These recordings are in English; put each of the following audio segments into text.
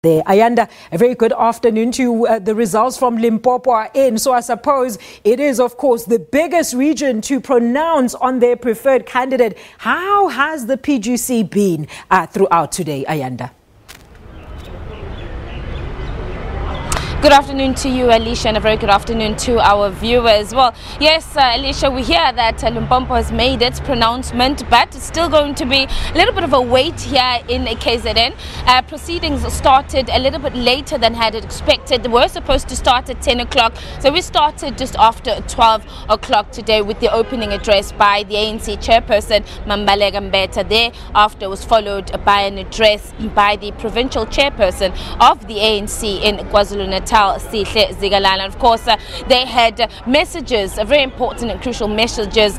There. Ayanda, a very good afternoon to you. The results from Limpopo are in, so I suppose it is, of course, the biggest region to pronounce on their preferred candidate. How has the PGC been throughout today, Ayanda? Good afternoon to you, Alicia, and a very good afternoon to our viewers. Well, yes, Alicia, we hear that Limpopo has made its pronouncement, but it's still going to be a little bit of a wait here in KZN. Proceedings started a little bit later than had expected. They were supposed to start at 10 o'clock, so we started just after 12 o'clock today with the opening address by the ANC chairperson, Mambaleka Mbete. Thereafter was followed by an address by the provincial chairperson of the ANC in KwaZulu-Natal, and of course they had messages, very important and crucial messages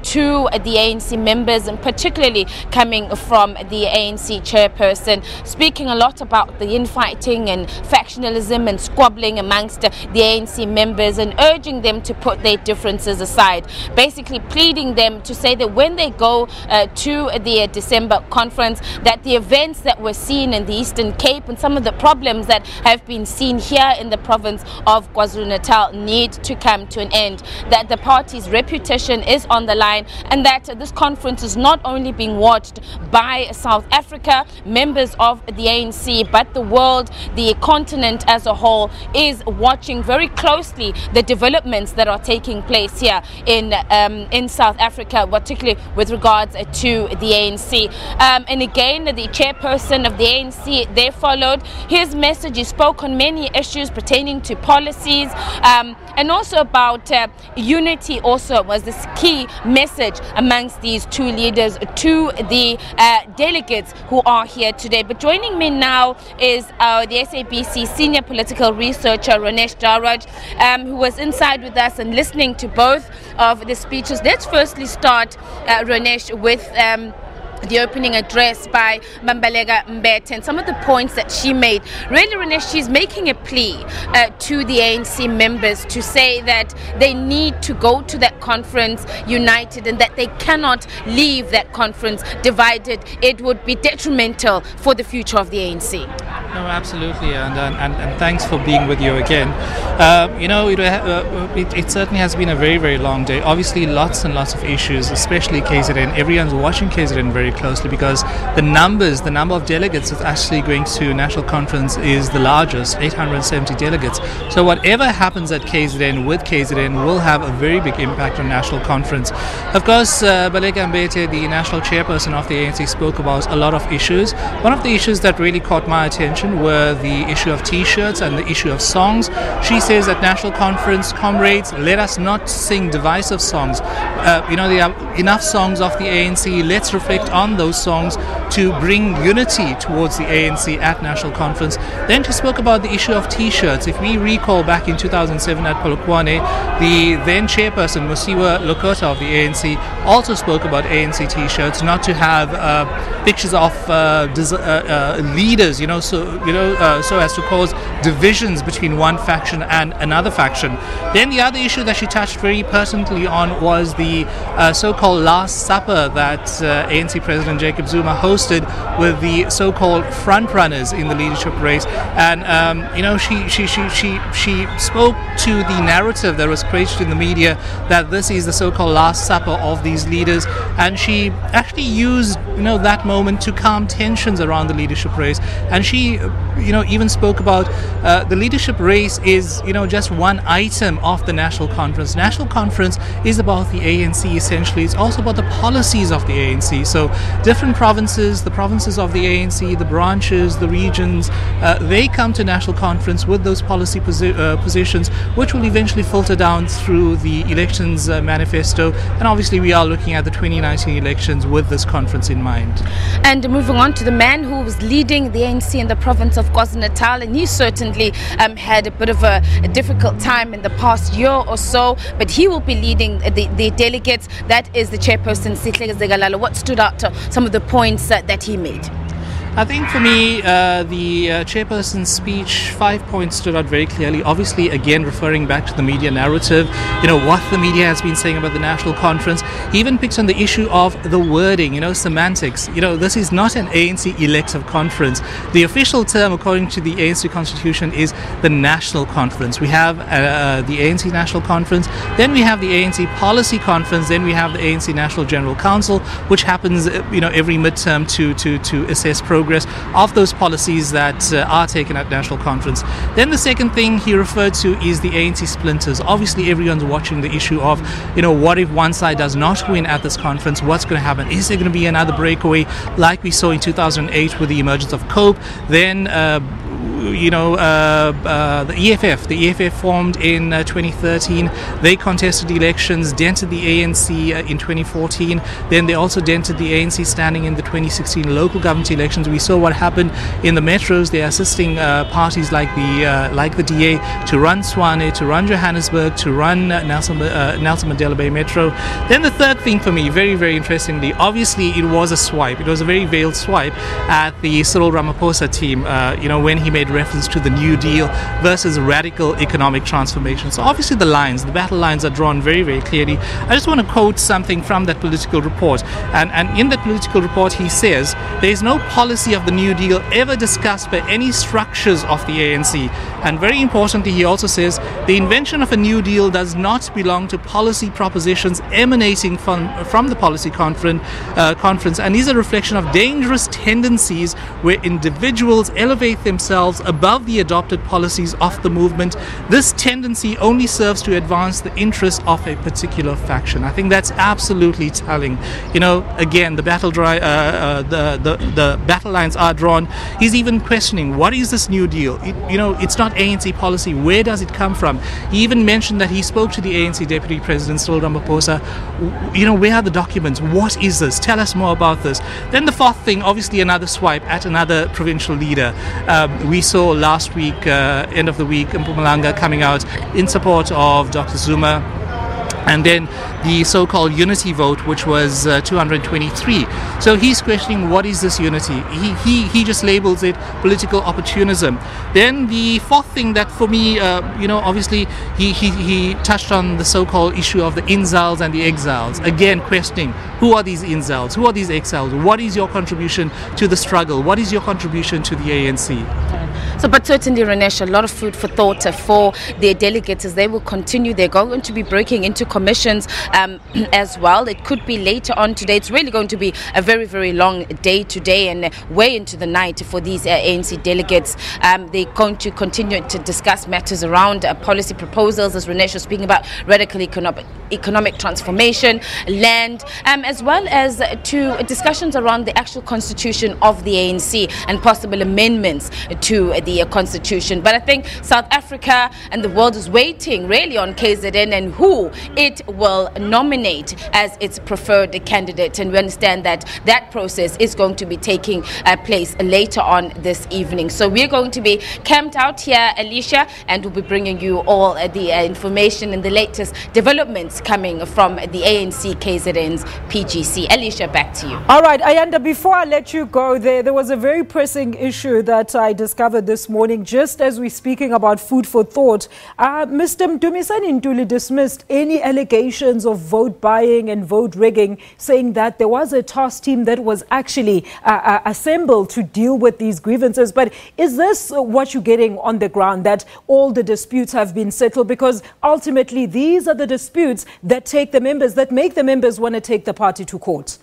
to the ANC members, and particularly coming from the ANC chairperson, speaking a lot about the infighting and factionalism and squabbling amongst the ANC members, and urging them to put their differences aside, basically pleading them to say that when they go to the December conference, that the events that were seen in the Eastern Cape and some of the problems that have been seen here in the province of KwaZulu-Natal need to come to an end, that the party's reputation is on the line, and that this conference is not only being watched by South Africa, members of the ANC, but the world, the continent as a whole is watching very closely the developments that are taking place here in South Africa, particularly with regards to the ANC. And again, the chairperson of the ANC there followed his message. He spoke on many issues pertaining to policies, and also about unity also was this key message amongst these two leaders to the delegates who are here today. But joining me now is the SABC senior political researcher Ronesh Daraj, who was inside with us and listening to both of the speeches. Let's firstly start, Ronesh, with the opening address by Mambaleka Mbete and some of the points that she made. Really, Ronesh, she's making a plea to the ANC members to say that they need to go to that conference united, and that they cannot leave that conference divided. It would be detrimental for the future of the ANC. No, absolutely, and thanks for being with you again. You know, it certainly has been a very, very long day. Obviously, lots and lots of issues, especially KZN. Everyone's watching KZN very closely because the number of delegates that's actually going to national conference is the largest, 870 delegates. So whatever happens at KZN with KZN will have a very big impact on national conference. Of course, Mambaleka Mbete, the national chairperson of the ANC, spoke about a lot of issues. One of the issues that really caught my attention were the issue of t-shirts and the issue of songs. She says at national conference, comrades, let us not sing divisive songs. You know, there are enough songs of the ANC. Let's reflect on those songs to bring unity towards the ANC at national conference. Then she spoke about the issue of t-shirts. If we recall back in 2007 at Polokwane, the then chairperson Musiwa Lokota of the ANC also spoke about ANC t-shirts, not to have pictures of leaders, so as to cause divisions between one faction and another faction. Then the other issue that she touched very pertinently on was the so-called Last Supper that ANC President Jacob Zuma hosted with the so-called front-runners in the leadership race. And she spoke to the narrative that was created in the media that this is the so-called Last Supper of these leaders, and she actually used that moment to calm tensions around the leadership race. And she even spoke about the leadership race is just one item of the national conference. National conference is about the ANC essentially. It's also about the policies of the ANC. So different provinces, the provinces of the ANC, the branches, the regions, they come to national conference with those policy positions, which will eventually filter down through the elections manifesto. And obviously we are looking at the 2019 elections with this conference in mind. And moving on to the man who was leading the ANC in the province of KwaZulu-Natal, and he certainly had a bit of a difficult time in the past year or so, but he will be leading the delegates. That is the chairperson, Sihle Zigalala. What stood out to some of the points that he made? I think for me, the chairperson's speech, 5 points stood out very clearly. Obviously, again, referring back to the media narrative, what the media has been saying about the national conference. He even picks on the issue of the wording, semantics. This is not an ANC elective conference. The official term, according to the ANC constitution, is the national conference. We have the ANC National Conference, then we have the ANC Policy Conference, then we have the ANC National General Council, which happens, every midterm to assess progress of those policies that are taken at national conference. Then the second thing he referred to is the ANC splinters. Obviously, everyone's watching the issue of, what if one side does not win at this conference? What's going to happen? Is there going to be another breakaway like we saw in 2008 with the emergence of COPE? Then the EFF formed in 2013. They contested elections, dented the ANC in 2014. Then they also dented the ANC standing in the 2016 local government elections. We saw what happened in the metros. They're assisting parties like the DA to run Tshwane, to run Johannesburg, to run Nelson Mandela Bay Metro. Then the third thing for me, very, very interestingly, obviously it was a swipe. It was a very veiled swipe at the Cyril Ramaphosa team, when he made reference to the New Deal versus radical economic transformation. So obviously the battle lines are drawn very, very clearly. I just want to quote something from that political report. And in that political report, he says, there is no policy of the New Deal ever discussed by any structures of the ANC. And very importantly, he also says, the invention of a New Deal does not belong to policy propositions emanating from the policy conference and is a reflection of dangerous tendencies where individuals elevate themselves above the adopted policies of the movement. This tendency only serves to advance the interest of a particular faction. I think that's absolutely telling. Again, the battle lines are drawn. He's even questioning, what is this New Deal? It's not ANC policy. Where does it come from? He even mentioned that he spoke to the ANC Deputy President, Cyril Ramaphosa. Where are the documents? What is this? Tell us more about this. Then the fourth thing, obviously another swipe at another provincial leader. We saw last week, end of the week, Mpumalanga coming out in support of Dr. Zuma. And then the so-called unity vote, which was 223. So he's questioning, what is this unity? He just labels it political opportunism. Then the fourth thing that for me, obviously he touched on the so-called issue of the inzals and the exiles. Again, questioning, who are these inzals? Who are these exiles? What is your contribution to the struggle? What is your contribution to the ANC? So, but certainly, Renesh, a lot of food for thought for their delegates as they will continue. They're going to be breaking into commissions as well. It could be later on today. It's really going to be a very, very long day today and way into the night for these ANC delegates. They're going to continue to discuss matters around policy proposals, as Renesh was speaking about, radical economic transformation, land, as well as to discussions around the actual constitution of the ANC and possible amendments to the constitution. But I think South Africa and the world is waiting really on KZN and who it will nominate as its preferred candidate. And we understand that that process is going to be taking place later on this evening. So we're going to be camped out here, Alicia, and we'll be bringing you all the information and the latest developments coming from the ANC KZN's PGC. Alicia, back to you. All right, Ayanda, before I let you go, there was a very pressing issue that I discovered this morning, just as we're speaking about food for thought. Mr. Mdumisani Ntuli dismissed any allegations of vote buying and vote rigging, saying that there was a task team that was actually assembled to deal with these grievances. But is this what you're getting on the ground, that all the disputes have been settled? Because ultimately these are the disputes that take the members, that make the members want to take the party to court.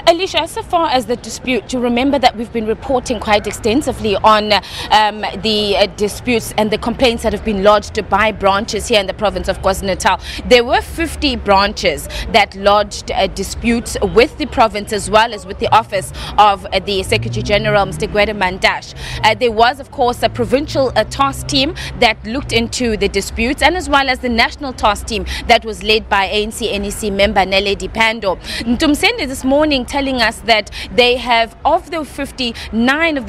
Alicia, so far as the dispute, you remember that we've been reporting quite extensively on the disputes and the complaints that have been lodged by branches here in the province of KwaZulu-Natal. There were 50 branches that lodged disputes with the province as well as with the office of the Secretary General, Mr. Gwede Mandash. There was, of course, a provincial task team that looked into the disputes, and as well as the national task team that was led by ANC NEC member Naledi Pandor. Ntumsende this morning morning telling us that they have, of the 59 of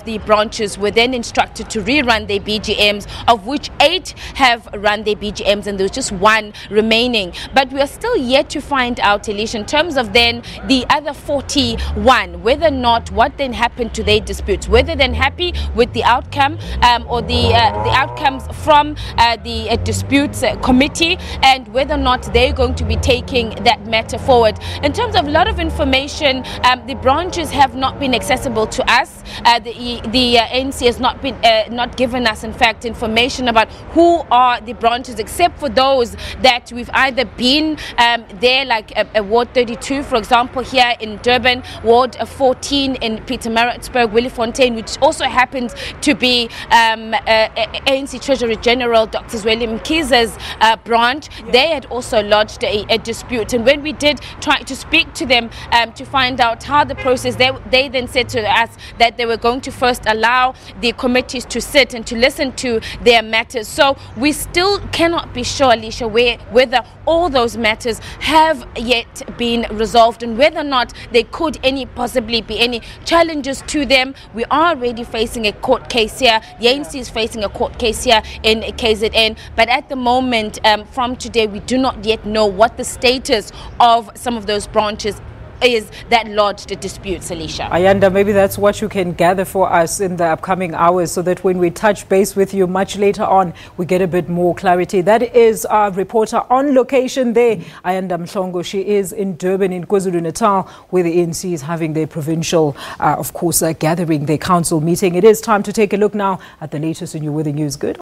the branches were then instructed to rerun their BGMs, of which 8 have run their BGMs, and there's just 1 remaining. But we are still yet to find out, Alicia, in terms of then the other 41, whether or not what then happened to their disputes, whether they're happy with the outcome or the outcomes from the disputes committee, and whether or not they're going to be taking that matter forward. In terms of a lot of information, the branches have not been accessible to us. The ANC has not given us, in fact, information about who are the branches, except for those that we've either been there, like Ward 32, for example, here in Durban, Ward 14 in Pietermaritzburg, Williefontein, which also happens to be ANC Treasurer General Dr. Zweli Mkhize's branch. They had also lodged a dispute, and when we did try to speak to them to find out how the process, they then said to us that they were going to first allow the committees to sit and to listen to their matters. So we still cannot be sure, Alicia, whether all those matters have yet been resolved, and whether or not there could possibly be any challenges to them. We are already facing a court case here. The ANC is facing a court case here in KZN, but at the moment, from today, we do not yet know what the status of some of those branches is that lodged disputes, Alicia. Ayanda, maybe that's what you can gather for us in the upcoming hours, so that when we touch base with you much later on, we get a bit more clarity. That is our reporter on location there, Ayanda Mhlongo. She is in Durban in KwaZulu-Natal, where the ANC is having their provincial, of course, gathering, their council meeting. It is time to take a look now at the latest in your Weather News. Good.